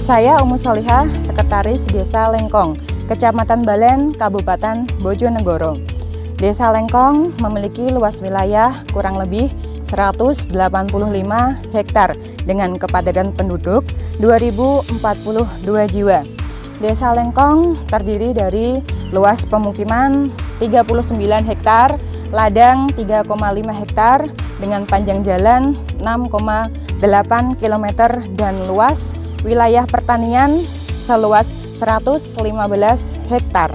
Saya Umu Solihah, Sekretaris Desa Lengkong, Kecamatan Balen, Kabupaten Bojonegoro. Desa Lengkong memiliki luas wilayah kurang lebih 185 hektar dengan kepadatan penduduk 2042 jiwa. Desa Lengkong terdiri dari luas pemukiman 39 hektar, ladang 3,5 hektar dengan panjang jalan 6,8 km dan luas wilayah pertanian seluas 115 hektar.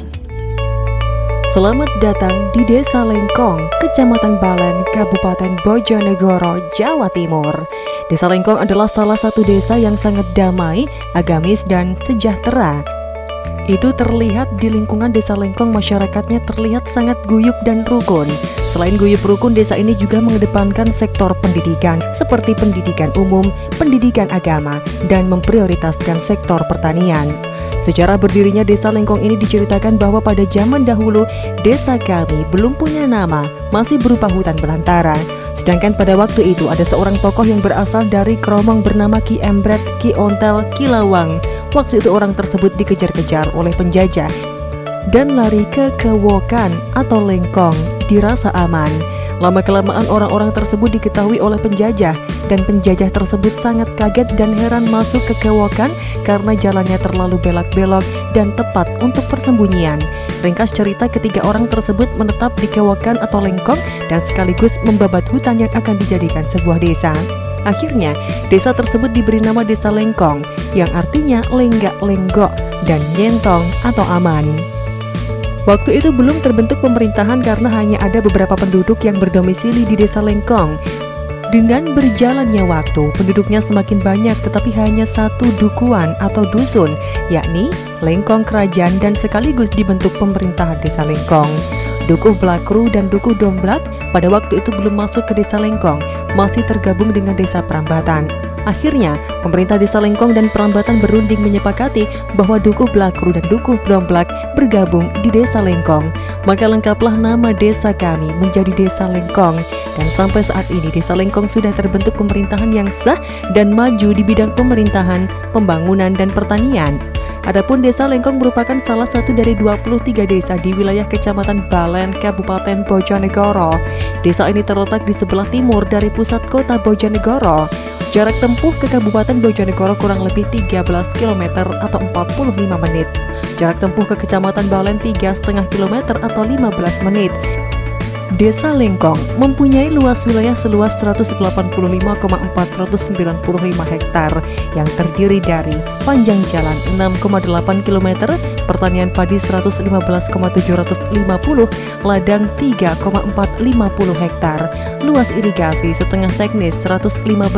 Selamat datang di Desa Lengkong, Kecamatan Balen, Kabupaten Bojonegoro, Jawa Timur. Desa Lengkong adalah salah satu desa yang sangat damai, agamis, dan sejahtera. Itu terlihat di lingkungan Desa Lengkong, masyarakatnya terlihat sangat guyup dan rukun. Selain guyup rukun, desa ini juga mengedepankan sektor pendidikan seperti pendidikan umum, pendidikan agama, dan memprioritaskan sektor pertanian. Sejarah berdirinya Desa Lengkong ini diceritakan bahwa pada zaman dahulu desa kami belum punya nama, masih berupa hutan belantara. Sedangkan pada waktu itu ada seorang tokoh yang berasal dari Kromong bernama Ki Embret, Ki Ontel, Ki Lawang. Waktu itu orang tersebut dikejar-kejar oleh penjajah dan lari ke Kewokan atau Lengkong dirasa aman. Lama-kelamaan orang-orang tersebut diketahui oleh penjajah dan penjajah tersebut sangat kaget dan heran masuk ke Kewokan karena jalannya terlalu belok-belok dan tepat untuk persembunyian. Ringkas cerita, ketiga orang tersebut menetap di Kewokan atau Lengkong dan sekaligus membabat hutan yang akan dijadikan sebuah desa. Akhirnya, desa tersebut diberi nama Desa Lengkong yang artinya lenggak-lenggok dan nyentong atau aman. Waktu itu belum terbentuk pemerintahan karena hanya ada beberapa penduduk yang berdomisili di Desa Lengkong. Dengan berjalannya waktu, penduduknya semakin banyak tetapi hanya satu dukuhan atau dusun, yakni Lengkong Kerajaan, dan sekaligus dibentuk pemerintahan Desa Lengkong. Dukuh Blakru dan Dukuh Domblak pada waktu itu belum masuk ke Desa Lengkong, masih tergabung dengan Desa Prambatan. Akhirnya, pemerintah Desa Lengkong dan Prambatan berunding menyepakati bahwa Dukuh Blakru dan Dukuh Domblak bergabung di Desa Lengkong. Maka lengkaplah nama desa kami menjadi Desa Lengkong. Dan sampai saat ini Desa Lengkong sudah terbentuk pemerintahan yang sah dan maju di bidang pemerintahan, pembangunan, dan pertanian. Adapun Desa Lengkong merupakan salah satu dari 23 desa di wilayah Kecamatan Balen, Kabupaten Bojonegoro. Desa ini terletak di sebelah timur dari pusat kota Bojonegoro. Jarak tempuh ke Kabupaten Bojonegoro kurang lebih 13 km atau 45 menit. Jarak tempuh ke Kecamatan Balen 3,5 km atau 15 menit. Desa Lengkong mempunyai luas wilayah seluas 185,495 hektar yang terdiri dari panjang jalan 6,8 km, pertanian padi 115,750, ladang 3,450 hektar, luas irigasi setengah teknis 115,750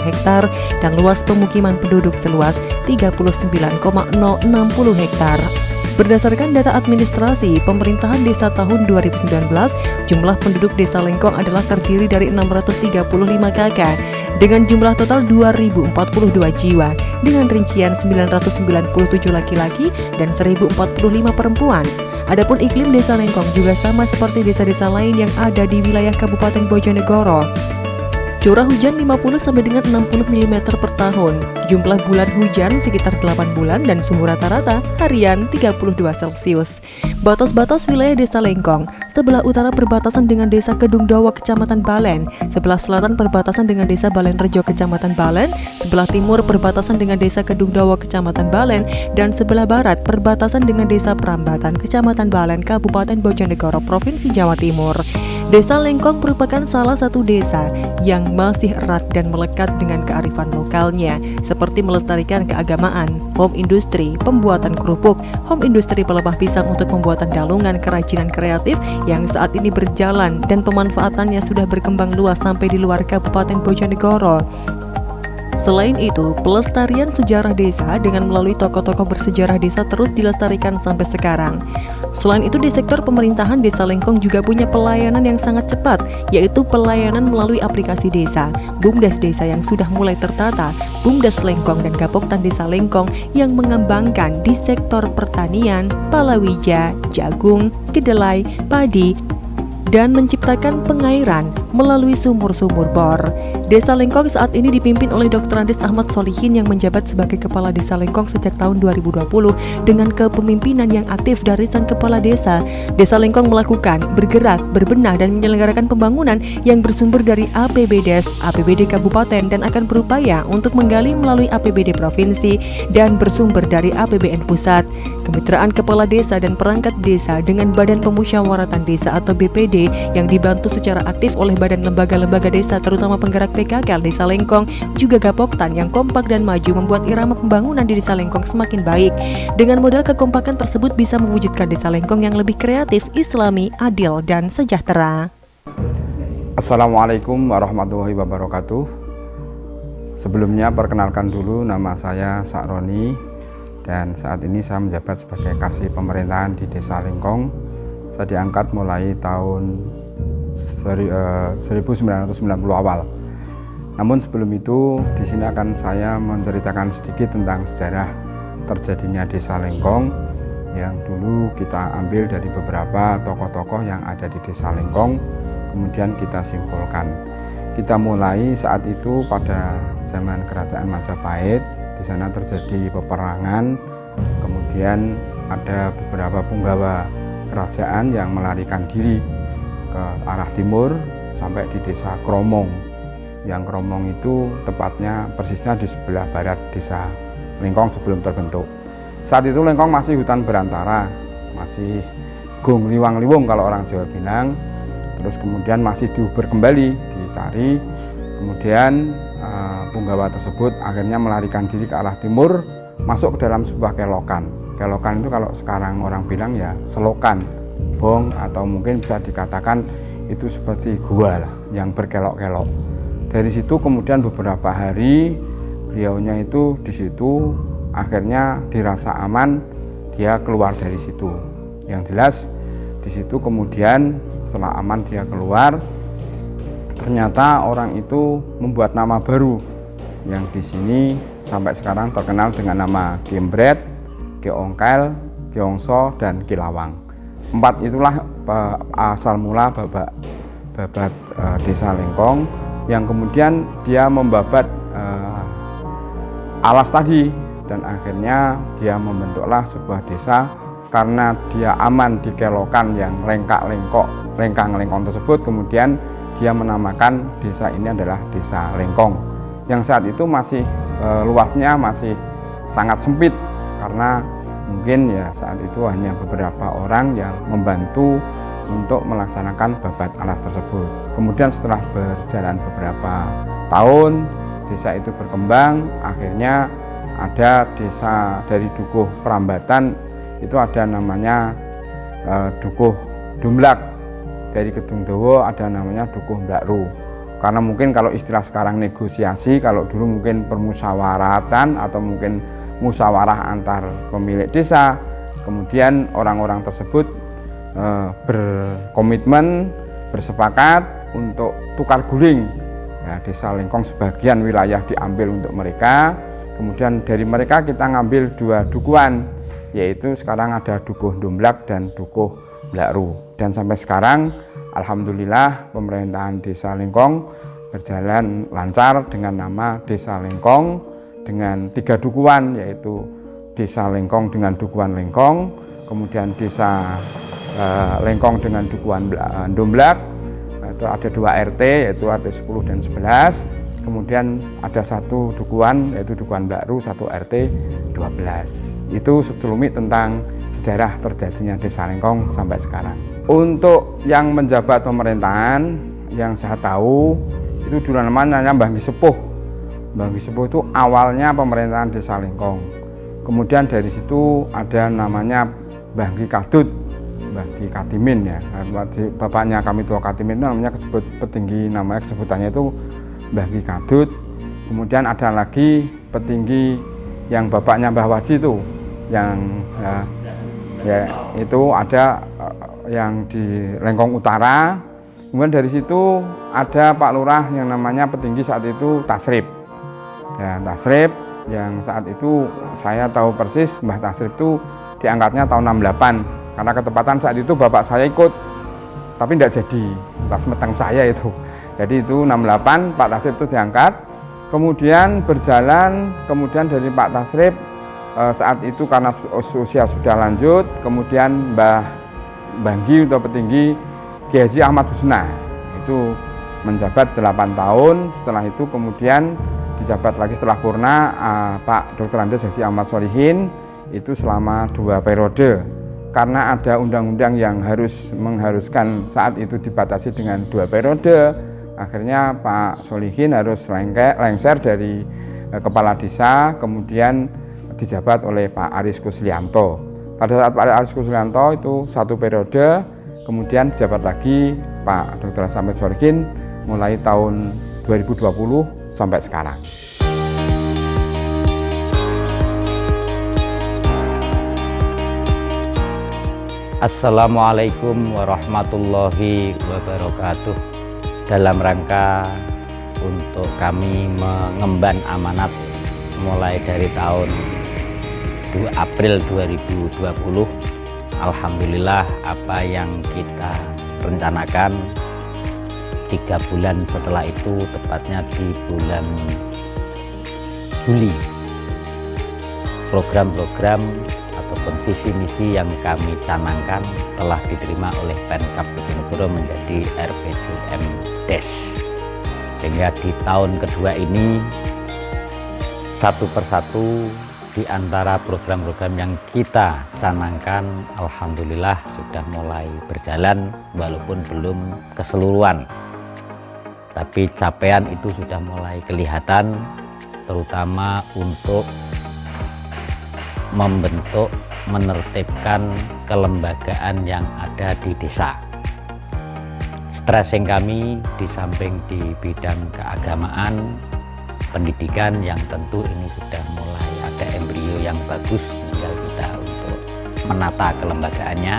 hektar, dan luas pemukiman penduduk seluas 39,060 hektar. Berdasarkan data administrasi pemerintahan desa tahun 2019, jumlah penduduk Desa Lengkong adalah terdiri dari 635 KK dengan jumlah total 2042 jiwa dengan rincian 997 laki-laki dan 1045 perempuan. Adapun iklim Desa Lengkong juga sama seperti desa-desa lain yang ada di wilayah Kabupaten Bojonegoro. Curah hujan 50 sampai dengan 60 mm per tahun. Jumlah bulan hujan sekitar 8 bulan dan suhu rata-rata harian 32 Celcius. Batas-batas wilayah Desa Lengkong: sebelah utara berbatasan dengan Desa Kedungdowo Kecamatan Balen, sebelah selatan berbatasan dengan Desa Balenrejo Kecamatan Balen, sebelah timur berbatasan dengan Desa Kedungdowo Kecamatan Balen, dan sebelah barat berbatasan dengan Desa Prambatan Kecamatan Balen, Kabupaten Bojonegoro, Provinsi Jawa Timur. Desa Lengkong merupakan salah satu desa yang masih erat dan melekat dengan kearifan lokalnya, seperti melestarikan keagamaan, home industri, pembuatan kerupuk, home industri pelebah pisang untuk pembuatan dalungan, kerajinan kreatif yang saat ini berjalan dan pemanfaatannya sudah berkembang luas sampai di luar Kabupaten Bojonegoro. Selain itu, pelestarian sejarah desa dengan melalui tokoh-tokoh bersejarah desa terus dilestarikan sampai sekarang. Selain itu, di sektor pemerintahan, Desa Lengkong juga punya pelayanan yang sangat cepat, yaitu pelayanan melalui aplikasi desa, BUMDes Desa yang sudah mulai tertata, BUMDes Lengkong dan Gapoktan Desa Lengkong yang mengembangkan di sektor pertanian, palawija, jagung, kedelai, padi, dan menciptakan pengairan, melalui sumur-sumur bor. Desa Lengkong saat ini dipimpin oleh Dr. Andes Ahmad Solihin yang menjabat sebagai Kepala Desa Lengkong sejak tahun 2020 dengan kepemimpinan yang aktif dari sang Kepala Desa. Desa Lengkong melakukan, bergerak, berbenah dan menyelenggarakan pembangunan yang bersumber dari APBDes, APBD Kabupaten dan akan berupaya untuk menggali melalui APBD Provinsi dan bersumber dari APBN Pusat. Kemitraan Kepala Desa dan perangkat desa dengan Badan Pemusyawaratan Desa atau BPD yang dibantu secara aktif oleh badan lembaga-lembaga desa terutama penggerak PKK Desa Lengkong juga Gapoktan yang kompak dan maju membuat irama pembangunan di Desa Lengkong semakin baik. Dengan modal kekompakan tersebut bisa mewujudkan Desa Lengkong yang lebih kreatif, islami, adil, dan sejahtera. Assalamualaikum warahmatullahi wabarakatuh. Sebelumnya perkenalkan dulu, nama saya Sakroni dan saat ini saya menjabat sebagai Kasih Pemerintahan di Desa Lengkong. Saya diangkat mulai tahun 1990 awal. Namun sebelum itu di sini akan saya menceritakan sedikit tentang sejarah terjadinya Desa Lengkong yang dulu kita ambil dari beberapa tokoh-tokoh yang ada di Desa Lengkong, kemudian kita simpulkan. Kita mulai saat itu pada zaman Kerajaan Majapahit. Di sana terjadi peperangan, kemudian ada beberapa punggawa kerajaan yang melarikan diri ke arah timur sampai di Desa Kromong. Yang Kromong itu tepatnya persisnya di sebelah barat Desa Lengkong sebelum terbentuk. Saat itu Lengkong masih hutan berantara, masih gung liwang-liwung kalau orang Jawa bilang. Terus kemudian masih diuber kembali, dicari. Kemudian punggawa tersebut akhirnya melarikan diri ke arah timur, masuk ke dalam sebuah kelokan. Kelokan itu kalau sekarang orang bilang ya selokan, bong, atau mungkin bisa dikatakan itu seperti gua lah, yang berkelok-kelok. Dari situ kemudian beberapa hari beliaunya itu di situ, akhirnya dirasa aman, dia keluar dari situ. Yang jelas di situ kemudian setelah aman dia keluar, ternyata orang itu membuat nama baru yang di sini sampai sekarang terkenal dengan nama Kiembret, Kiongkel, Kiongso, dan Kilawang. 4 itulah asal mula babat Desa Lengkong yang kemudian dia membabat alas tadi dan akhirnya dia membentuklah sebuah desa karena dia aman di kelokan yang lengkang-lengkong tersebut. Kemudian dia menamakan desa ini adalah Desa Lengkong yang saat itu masih luasnya masih sangat sempit karena mungkin ya saat itu hanya beberapa orang yang membantu untuk melaksanakan babat alas tersebut. Kemudian setelah berjalan beberapa tahun, desa itu berkembang, akhirnya ada desa dari Dukuh Prambatan, itu ada namanya Dukuh Dumlak. Dari Kedung Dowo ada namanya Dukuh Mbakru. Karena mungkin kalau istilah sekarang negosiasi, kalau dulu mungkin permusyawaratan atau mungkin musyawarah antar pemilik desa. Kemudian orang-orang tersebut berkomitmen, bersepakat untuk tukar guling. Ya, Desa Lengkong sebagian wilayah diambil untuk mereka, kemudian dari mereka kita ngambil 2 dukuhan, yaitu sekarang ada Dukuh Dumlak dan Dukuh Mbakru. Dan sampai sekarang alhamdulillah pemerintahan Desa Lengkong berjalan lancar dengan nama Desa Lengkong dengan 3 dukuhan, yaitu Desa Lengkong dengan dukuhan Lengkong, kemudian Desa Lengkong dengan dukuhan Dumlak, itu ada 2 RT yaitu RT 10 dan 11, kemudian ada 1 dukuhan yaitu dukuhan Mbakru, 1 RT 12. Itu secelumit tentang sejarah terjadinya Desa Lengkong sampai sekarang. Untuk yang menjabat pemerintahan yang saya tahu itu dulu namanya Mbah Sepuh. Mbah Sepuh itu awalnya pemerintahan Desa Lengkong. Kemudian dari situ ada namanya Mbah Kadut, Mbah Katimin ya. Bapaknya kami tua Katimin itu namanya petinggi, namanya sebutannya itu Mbah Kadut. Kemudian ada lagi petinggi yang bapaknya Mbah Waji itu, yang ya itu ada yang di Lengkong Utara. Kemudian dari situ ada Pak Lurah yang namanya petinggi saat itu Tasrip. Ya, Tasrip yang saat itu saya tahu persis Mbah Tasrip itu diangkatnya tahun 68 karena ketepatan saat itu bapak saya ikut tapi tidak jadi pas meteng saya itu. Jadi itu 68 Pak Tasrip itu diangkat, kemudian berjalan, kemudian dari Pak Tasrip saat itu karena usia sudah lanjut, kemudian Mbah Banggi atau petinggi Kiai Haji Ahmad Husna itu menjabat 8 tahun. Setelah itu kemudian dijabat lagi setelah purna Pak Dr. Andes Haji Ahmad Solihin itu selama 2 periode. Karena ada undang-undang yang mengharuskan saat itu dibatasi dengan 2 periode, akhirnya Pak Solihin harus lengser dari kepala desa, kemudian dijabat oleh Pak Aris Kuslianto. Pada saat Pak Aris Kuslianto itu 1 periode, kemudian dijabat lagi Pak Dr. Ahmad Solihin mulai tahun 2020 sampai sekarang. Assalamualaikum warahmatullahi wabarakatuh. Dalam rangka untuk kami mengemban amanat mulai dari tahun 2 April 2020, alhamdulillah apa yang kita rencanakan 3 bulan setelah itu, tepatnya di bulan Juli, program-program ataupun visi misi yang kami canangkan telah diterima oleh Pemkab Bojonegoro menjadi RPJM Des. Sehingga di tahun kedua ini satu persatu di antara program-program yang kita canangkan alhamdulillah sudah mulai berjalan, walaupun belum keseluruhan. Tapi capaian itu sudah mulai kelihatan, terutama untuk membentuk, menertibkan kelembagaan yang ada di desa. Stressing kami di samping di bidang keagamaan, pendidikan yang tentu ini sudah mulai ada embrio yang bagus, tinggal kita untuk menata kelembagaannya.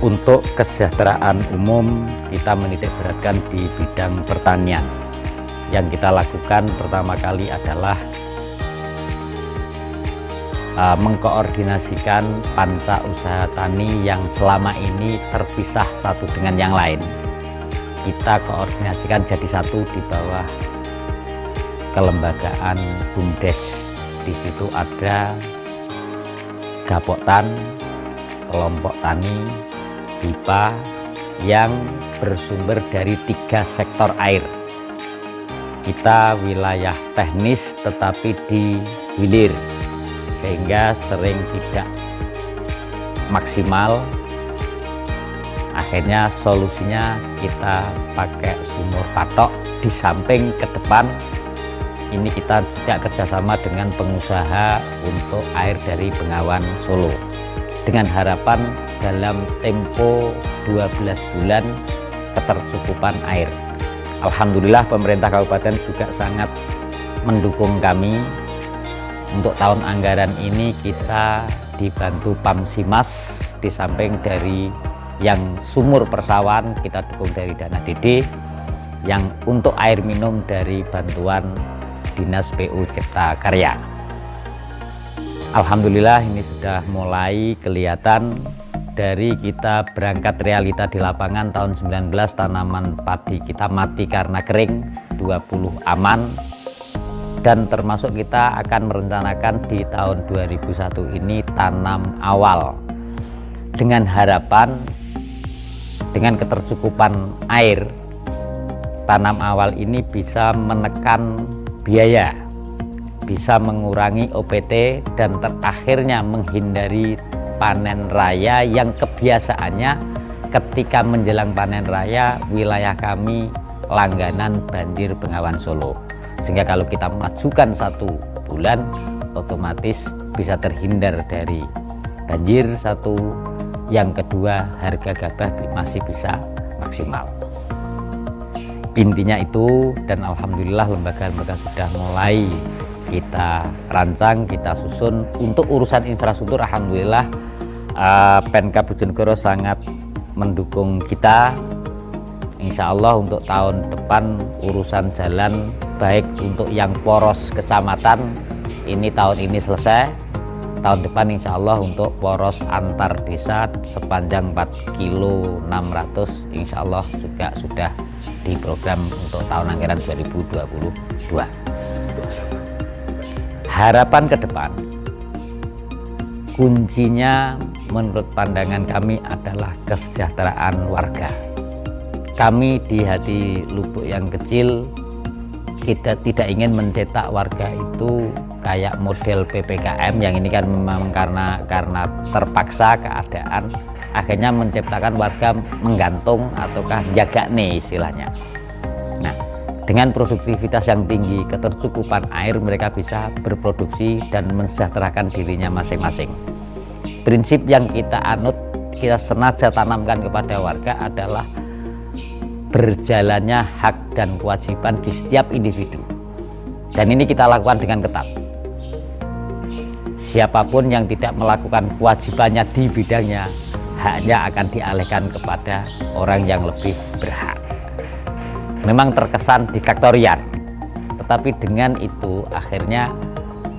Untuk kesejahteraan umum kita menitik beratkan di bidang pertanian. Yang kita lakukan pertama kali adalah mengkoordinasikan panca usaha tani yang selama ini terpisah satu dengan yang lain. Kita koordinasikan jadi satu di bawah kelembagaan BUMDes. Di situ ada Gapoktan, kelompok tani, pipa yang bersumber dari 3 sektor air. Kita wilayah teknis tetapi di hilir, sehingga sering tidak maksimal. Akhirnya solusinya kita pakai sumur patok. Di samping ke depan ini kita juga kerjasama dengan pengusaha untuk air dari Bengawan Solo, dengan harapan dalam tempo 12 bulan ketercukupan air. Alhamdulillah pemerintah kabupaten juga sangat mendukung kami. Untuk tahun anggaran ini kita dibantu Pamsimas, di samping dari yang sumur persawahan kita dukung dari dana DD, yang untuk air minum dari bantuan Dinas PU Cipta Karya. Alhamdulillah ini sudah mulai kelihatan dari kita berangkat realita di lapangan tahun 19 tanaman padi kita mati karena kering, 20 aman. Dan termasuk kita akan merencanakan di tahun 2001 ini tanam awal, dengan harapan dengan ketercukupan air tanam awal ini bisa menekan biaya, bisa mengurangi OPT, dan terakhirnya menghindari panen raya yang kebiasaannya ketika menjelang panen raya wilayah kami langganan banjir Bengawan Solo. Sehingga kalau kita majukan 1 bulan otomatis bisa terhindar dari banjir. 1, yang kedua harga gabah masih bisa maksimal. Intinya itu, dan alhamdulillah lembaga-lembaga sudah mulai kita rancang, kita susun. Untuk urusan infrastruktur alhamdulillah Pemkab Bojonegoro sangat mendukung kita. Insya Allah untuk tahun depan urusan jalan baik untuk yang poros kecamatan ini tahun ini selesai, tahun depan insya Allah untuk poros antar desa sepanjang 4,6 km insya Allah juga sudah diprogram untuk tahun anggaran 2022. Harapan ke depan, kuncinya menurut pandangan kami adalah kesejahteraan warga. Kami di hati lubuk yang kecil, kita tidak ingin mencetak warga itu kayak model PPKM yang ini kan memang karena terpaksa keadaan akhirnya menciptakan warga menggantung ataukah jaga nih istilahnya. Nah, dengan produktivitas yang tinggi, ketercukupan air, mereka bisa berproduksi dan mensejahterakan dirinya masing-masing. Prinsip yang kita anut, kita sengaja tanamkan kepada warga adalah berjalannya hak dan kewajiban di setiap individu. Dan ini kita lakukan dengan ketat. Siapapun yang tidak melakukan kewajibannya di bidangnya, haknya akan dialihkan kepada orang yang lebih berhak. Memang terkesan diktatorian, tetapi dengan itu akhirnya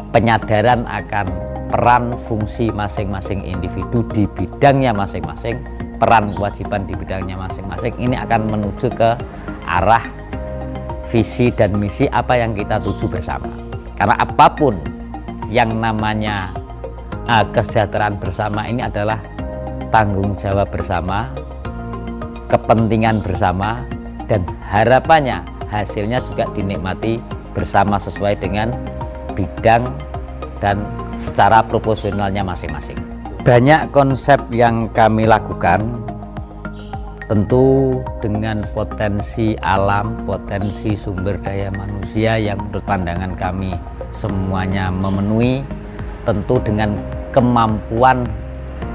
penyadaran akan peran fungsi masing-masing individu di bidangnya masing-masing, peran kewajiban di bidangnya masing-masing, ini akan menuju ke arah visi dan misi apa yang kita tuju bersama. Karena apapun yang namanya kesejahteraan bersama ini adalah tanggung jawab bersama, kepentingan bersama, dan harapannya hasilnya juga dinikmati bersama sesuai dengan bidang dan secara proporsionalnya masing-masing. Banyak konsep yang kami lakukan, tentu dengan potensi alam, potensi sumber daya manusia yang menurut pandangan kami semuanya memenuhi, tentu dengan kemampuan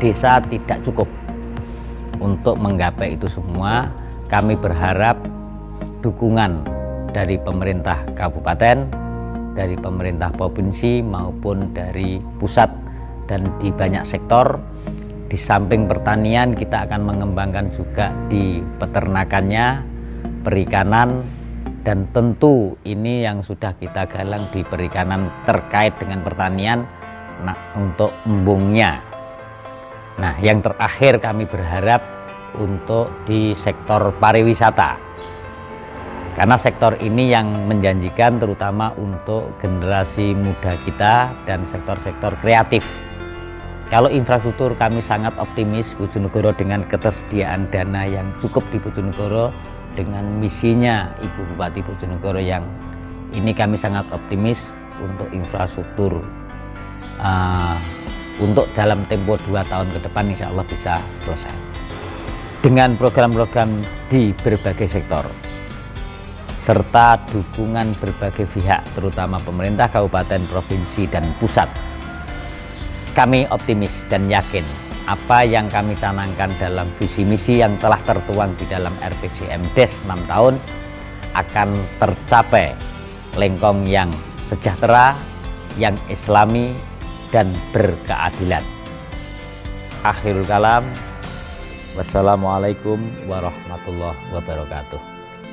desa tidak cukup untuk menggapai itu semua. Kami berharap dukungan dari pemerintah kabupaten, dari pemerintah provinsi maupun dari pusat dan di banyak sektor. Di samping pertanian, kita akan mengembangkan juga di peternakannya, perikanan, dan tentu ini yang sudah kita galang di perikanan terkait dengan pertanian, nah, untuk embungnya. Nah, yang terakhir kami berharap untuk di sektor pariwisata, karena sektor ini yang menjanjikan terutama untuk generasi muda kita dan sektor-sektor kreatif. Kalau infrastruktur, kami sangat optimis Bojonegoro dengan ketersediaan dana yang cukup di Bojonegoro, dengan misinya Ibu Bupati Bojonegoro yang ini kami sangat optimis untuk infrastruktur untuk dalam tempo 2 tahun ke depan insya Allah bisa selesai dengan program-program di berbagai sektor serta dukungan berbagai pihak terutama pemerintah kabupaten, provinsi, dan pusat. Kami optimis dan yakin apa yang kami canangkan dalam visi misi yang telah tertuang di dalam RPJMDes 6 tahun akan tercapai. Lengkong yang sejahtera, yang islami, dan berkeadilan. Akhirul kalam, wassalamualaikum warahmatullahi wabarakatuh.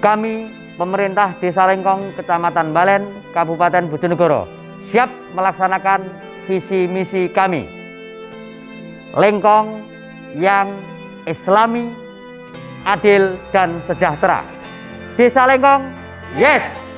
Kami pemerintah Desa Lengkong, Kecamatan Balen, Kabupaten Bojonegoro siap melaksanakan visi misi kami. Lengkong yang islami, adil, dan sejahtera. Desa Lengkong, yes!